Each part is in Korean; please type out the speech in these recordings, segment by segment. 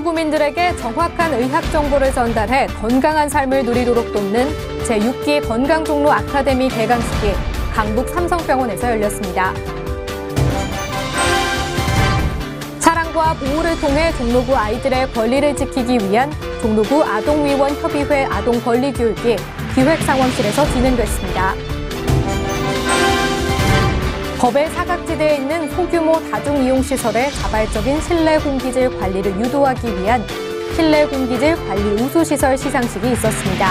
종로 구민들에게 정확한 의학 정보를 전달해 건강한 삶을 누리도록 돕는 제6기 건강종로 아카데미 개강식이 강북 삼성병원에서 열렸습니다. 사랑과 보호를 통해 종로구 아이들의 권리를 지키기 위한 종로구 아동위원협의회 아동권리교육이 기획상황실에서 진행됐습니다. 법의 사각지대에 있는 소규모 다중이용시설의 자발적인 실내 공기질 관리를 유도하기 위한 실내 공기질 관리 우수시설 시상식이 있었습니다.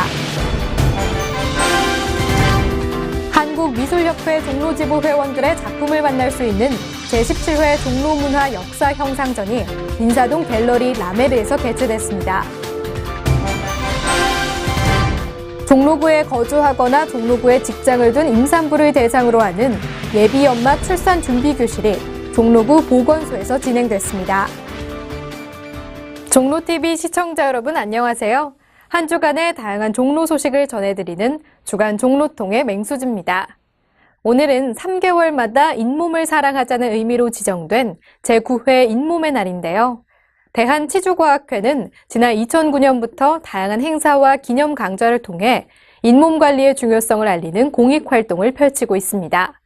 한국미술협회 종로지부 회원들의 작품을 만날 수 있는 제17회 종로문화 역사 형상전이 인사동 갤러리 라메르에서 개최됐습니다. 종로구에 거주하거나 종로구에 직장을 둔 임산부를 대상으로 하는 예비엄마 출산 준비 교실이 종로구 보건소에서 진행됐습니다. 종로TV 시청자 여러분 안녕하세요. 한 주간의 다양한 종로 소식을 전해드리는 주간 종로통의 맹수지입니다. 오늘은 3개월마다 잇몸을 사랑하자는 의미로 지정된 제9회 잇몸의 날인데요. 대한치주과학회는 지난 2009년부터 다양한 행사와 기념 강좌를 통해 잇몸 관리의 중요성을 알리는 공익활동을 펼치고 있습니다.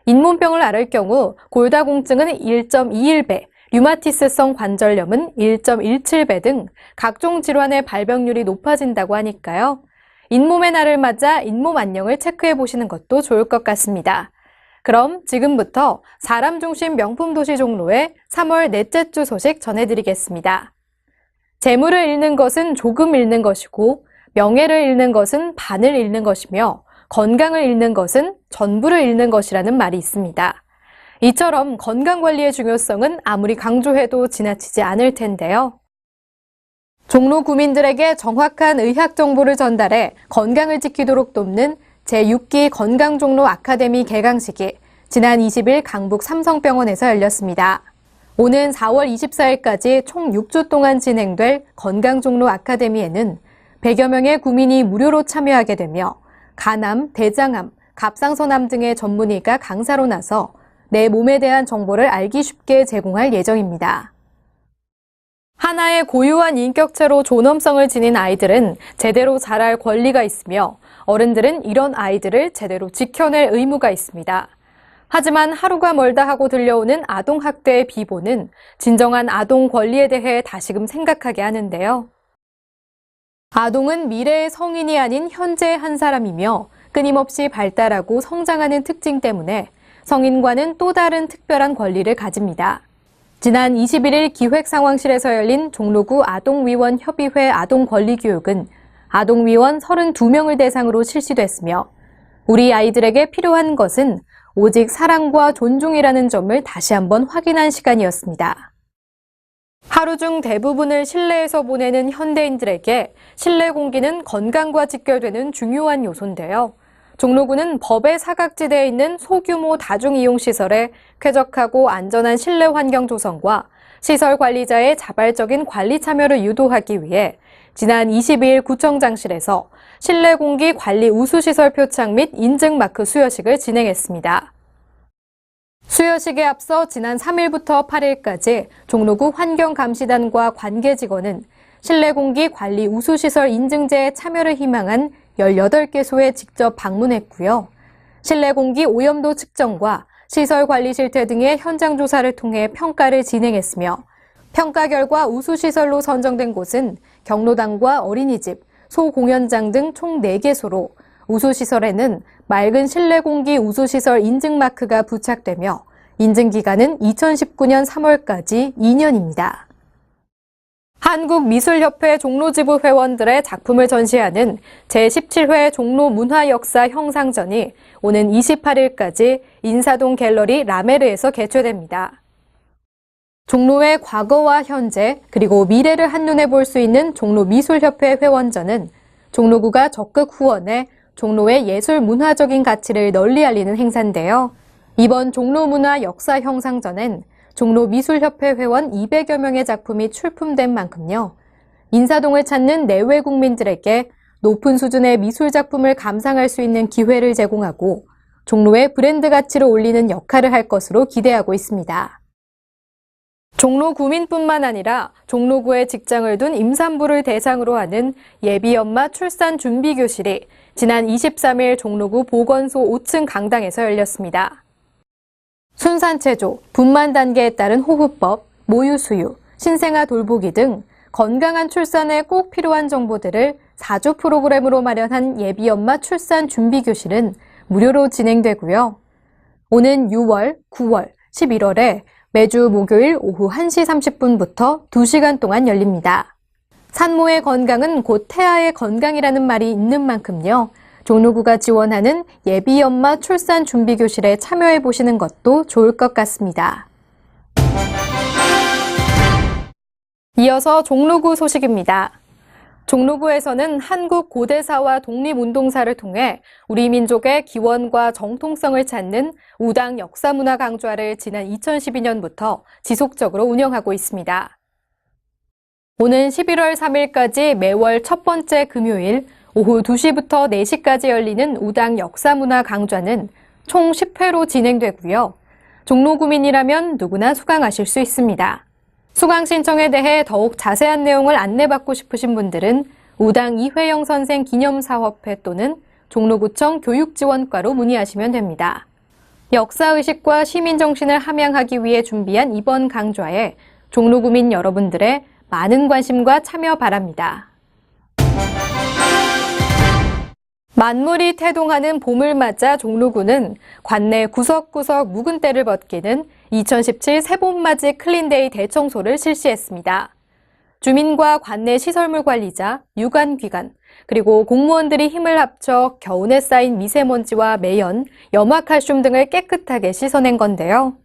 잇몸병을 앓을 경우 골다공증은 1.21배, 류마티스성 관절염은 1.17배 등 각종 질환의 발병률이 높아진다고 하니까요. 잇몸의 날을 맞아 잇몸 안녕을 체크해 보시는 것도 좋을 것 같습니다. 그럼 지금부터 사람 중심 명품 도시 종로의 3월 넷째 주 소식 전해드리겠습니다. 재물을 잃는 것은 조금 잃는 것이고 명예를 잃는 것은 반을 잃는 것이며 건강을 잃는 것은 전부를 잃는 것이라는 말이 있습니다. 이처럼 건강관리의 중요성은 아무리 강조해도 지나치지 않을 텐데요. 종로 구민들에게 정확한 의학 정보를 전달해 건강을 지키도록 돕는 제6기 건강종로 아카데미 개강식이 지난 20일 강북 삼성병원에서 열렸습니다. 오는 4월 24일까지 총 6주 동안 진행될 건강종로 아카데미에는 100여 명의 구민이 무료로 참여하게 되며 간암, 대장암, 갑상선암 등의 전문의가 강사로 나서 내 몸에 대한 정보를 알기 쉽게 제공할 예정입니다. 하나의 고유한 인격체로 존엄성을 지닌 아이들은 제대로 자랄 권리가 있으며 어른들은 이런 아이들을 제대로 지켜낼 의무가 있습니다. 하지만 하루가 멀다 하고 들려오는 아동학대의 비보는 진정한 아동 권리에 대해 다시금 생각하게 하는데요. 아동은 미래의 성인이 아닌 현재의 한 사람이며 끊임없이 발달하고 성장하는 특징 때문에 성인과는 또 다른 특별한 권리를 가집니다. 지난 21일 기획상황실에서 열린 종로구 아동위원협의회 아동권리교육은 아동위원 32명을 대상으로 실시됐으며 우리 아이들에게 필요한 것은 오직 사랑과 존중이라는 점을 다시 한번 확인한 시간이었습니다. 하루 중 대부분을 실내에서 보내는 현대인들에게 실내 공기는 건강과 직결되는 중요한 요소인데요. 종로구는 법의 사각지대에 있는 소규모 다중이용시설의 쾌적하고 안전한 실내 환경 조성과 시설 관리자의 자발적인 관리 참여를 유도하기 위해 지난 22일 구청장실에서 실내 공기 관리 우수시설 표창 및 인증 마크 수여식을 진행했습니다. 수여식에 앞서 지난 3일부터 8일까지 종로구 환경감시단과 관계직원은 실내 공기 관리 우수시설 인증제에 참여를 희망한 18개소에 직접 방문했고요. 실내 공기 오염도 측정과 시설 관리 실태 등의 현장 조사를 통해 평가를 진행했으며 평가 결과 우수시설로 선정된 곳은 경로당과 어린이집, 소공연장 등 총 4개소로 우수시설에는 맑은 실내 공기 우수시설 인증 마크가 부착되며 인증 기간은 2019년 3월까지 2년입니다. 한국미술협회 종로지부 회원들의 작품을 전시하는 제17회 종로문화역사 형상전이 오는 28일까지 인사동 갤러리 라메르에서 개최됩니다. 종로의 과거와 현재 그리고 미래를 한눈에 볼 수 있는 종로미술협회 회원전은 종로구가 적극 후원해 종로의 예술 문화적인 가치를 널리 알리는 행사인데요. 이번 종로문화 역사 형상전엔 종로미술협회 회원 200여 명의 작품이 출품된 만큼요. 인사동을 찾는 내외 국민들에게 높은 수준의 미술 작품을 감상할 수 있는 기회를 제공하고 종로의 브랜드 가치를 올리는 역할을 할 것으로 기대하고 있습니다. 종로구민뿐만 아니라 종로구에 직장을 둔 임산부를 대상으로 하는 예비엄마 출산 준비교실이 지난 23일 종로구 보건소 5층 강당에서 열렸습니다. 순산체조, 분만 단계에 따른 호흡법, 모유수유, 신생아 돌보기 등 건강한 출산에 꼭 필요한 정보들을 4주 프로그램으로 마련한 예비엄마 출산 준비교실은 무료로 진행되고요. 오는 6월, 9월, 11월에 매주 목요일 오후 1시 30분부터 2시간 동안 열립니다. 산모의 건강은 곧 태아의 건강이라는 말이 있는 만큼요. 종로구가 지원하는 예비엄마 출산 준비교실에 참여해 보시는 것도 좋을 것 같습니다. 이어서 종로구 소식입니다. 종로구에서는 한국 고대사와 독립운동사를 통해 우리 민족의 기원과 정통성을 찾는 우당 역사문화 강좌를 지난 2012년부터 지속적으로 운영하고 있습니다. 오는 11월 3일까지 매월 첫 번째 금요일 오후 2시부터 4시까지 열리는 우당 역사문화 강좌는 총 10회로 진행되고요. 종로구민이라면 누구나 수강하실 수 있습니다. 수강 신청에 대해 더욱 자세한 내용을 안내받고 싶으신 분들은 우당 이회영 선생 기념사업회 또는 종로구청 교육지원과로 문의하시면 됩니다. 역사의식과 시민정신을 함양하기 위해 준비한 이번 강좌에 종로구민 여러분들의 많은 관심과 참여 바랍니다. 만물이 태동하는 봄을 맞아 종로구는 관내 구석구석 묵은 때를 벗기는 2017 새봄맞이 클린데이 대청소를 실시했습니다. 주민과 관내 시설물 관리자, 유관기관, 그리고 공무원들이 힘을 합쳐 겨우내 쌓인 미세먼지와 매연, 염화칼슘 등을 깨끗하게 씻어낸 건데요.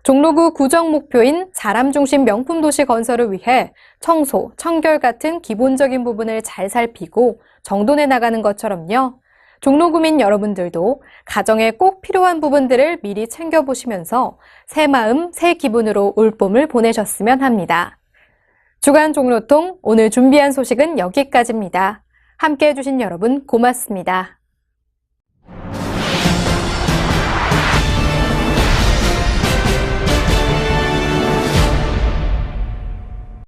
종로구 구정 목표인 사람 중심 명품 도시 건설을 위해 청소, 청결 같은 기본적인 부분을 잘 살피고 정돈해 나가는 것처럼요. 종로구민 여러분들도 가정에 꼭 필요한 부분들을 미리 챙겨보시면서 새 마음, 새 기분으로 올봄을 보내셨으면 합니다. 주간 종로통 오늘 준비한 소식은 여기까지입니다. 함께해 주신 여러분 고맙습니다.